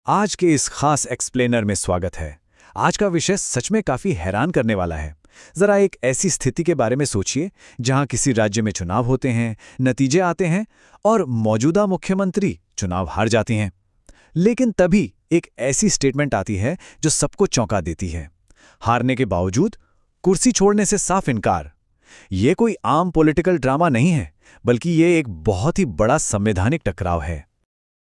आज के इस खास एक्सप्लेनर में स्वागत है। आज का विषय सच में काफी हैरान करने वाला है। जरा एक ऐसी स्थिति के बारे में सोचिए जहां किसी राज्य में चुनाव होते हैं, नतीजे आते हैं और मौजूदा मुख्यमंत्री चुनाव हार जाती हैं। लेकिन तभी एक ऐसी स्टेटमेंट आती है जो सबको चौंका देती है। हारने के बावजूद कुर्सी छोड़ने से साफ इनकार। ये कोई आम पॉलिटिकल ड्रामा नहीं है, बल्कि ये एक बहुत ही बड़ा संवैधानिक टकराव है।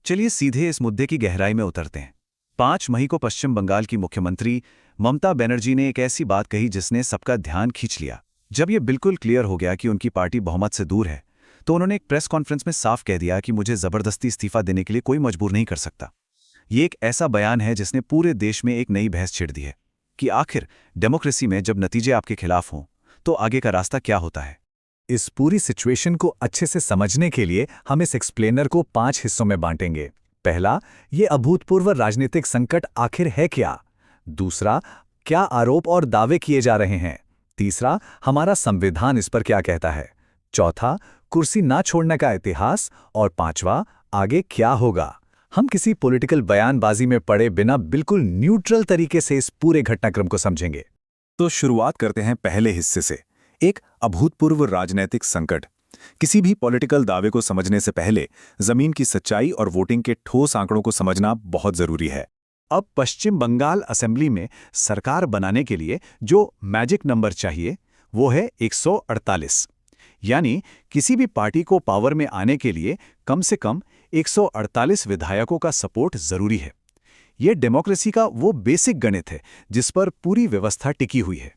चलिए सीधे इस मुद्दे की गहराई में उतरते हैं। 5 मई को पश्चिम बंगाल की मुख्यमंत्री ममता बनर्जी ने एक ऐसी बात कही जिसने सबका ध्यान खींच लिया। जब यह बिल्कुल क्लियर हो गया कि उनकी पार्टी बहुमत से दूर है, तो उन्होंने एक प्रेस कॉन्फ्रेंस में साफ कह दिया कि मुझे जबरदस्ती इस्तीफा देने के लिए कोई मजबूर नहीं कर सकता। ये एक ऐसा बयान है जिसने पूरे देश में एक नई बहस छिड़ दी है कि आखिर डेमोक्रेसी में जब नतीजे आपके खिलाफ हों तो आगे का रास्ता क्या होता है। इस पूरी सिचुएशन को अच्छे से समझने के लिए हम इस एक्सप्लेनर को 5 हिस्सों में बांटेंगे। पहला, ये अभूतपूर्व राजनीतिक संकट आखिर है क्या। दूसरा, क्या आरोप और दावे किए जा रहे हैं। तीसरा, हमारा संविधान इस पर क्या कहता है। चौथा, कुर्सी ना छोड़ने का इतिहास। और पांचवा, आगे क्या होगा। हम किसी पॉलिटिकल बयानबाजी में पड़े बिना बिल्कुल न्यूट्रल तरीके से इस पूरे घटनाक्रम को समझेंगे। तो शुरुआत करते हैं पहले हिस्से से, एक अभूतपूर्व राजनीतिक संकट। किसी भी पॉलिटिकल दावे को समझने से पहले जमीन की सच्चाई और वोटिंग के ठोस आंकड़ों को समझना बहुत जरूरी है। अब पश्चिम बंगाल असेंबली में सरकार बनाने के लिए जो मैजिक नंबर चाहिए वो है 148। यानी किसी भी पार्टी को पावर में आने के लिए कम से कम 148 विधायकों का सपोर्ट जरूरी है। यह डेमोक्रेसी का वो बेसिक गणित है जिस पर पूरी व्यवस्था टिकी हुई है।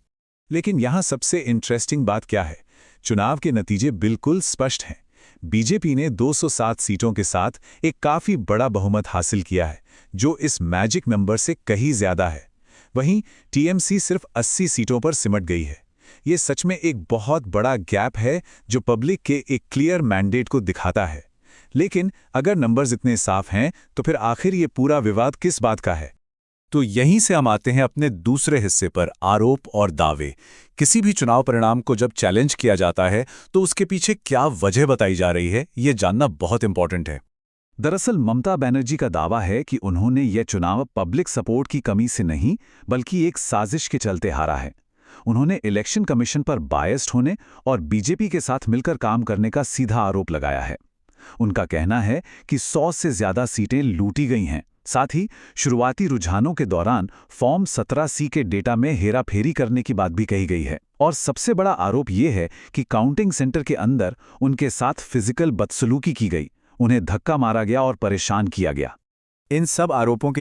लेकिन यहां सबसे इंटरेस्टिंग बात क्या है? चुनाव के नतीजे बिल्कुल स्पष्ट हैं। बीजेपी ने 207 सीटों के साथ एक काफी बड़ा बहुमत हासिल किया है, जो इस मैजिक नंबर से कहीं ज्यादा है। वहीं टीएमसी सिर्फ 80 सीटों पर सिमट गई है। ये सच में एक बहुत बड़ा गैप है जो पब्लिक के एक क्लियर मैंडेट को दिखाता है। लेकिन अगर नंबर्स इतने साफ हैं तो फिर आखिर ये पूरा विवाद किस बात का है? तो यहीं से हम आते हैं अपने दूसरे हिस्से पर, आरोप और दावे। किसी भी चुनाव परिणाम को जब चैलेंज किया जाता है तो उसके पीछे क्या वजह बताई जा रही है, ये जानना बहुत इंपॉर्टेंट है। दरअसल ममता बनर्जी का दावा है कि उन्होंने यह चुनाव पब्लिक सपोर्ट की कमी से नहीं बल्कि एक साजिश के चलते हारा है। उन्होंने इलेक्शन कमीशन पर बायस्ड होने और बीजेपी के साथ मिलकर काम करने का सीधा आरोप लगाया है। उनका कहना है कि 100 से ज्यादा सीटें लूटी गई हैं। साथ ही शुरुआती रुझानों के दौरान फॉर्म 17C के डेटा में हेराफेरी करने की बात भी कही गई है। और सबसे बड़ा आरोप ये है कि काउंटिंग सेंटर के अंदर उनके साथ फिजिकल बदसलूकी की गई, उन्हें धक्का मारा गया और परेशान किया गया। इन सब आरोपों के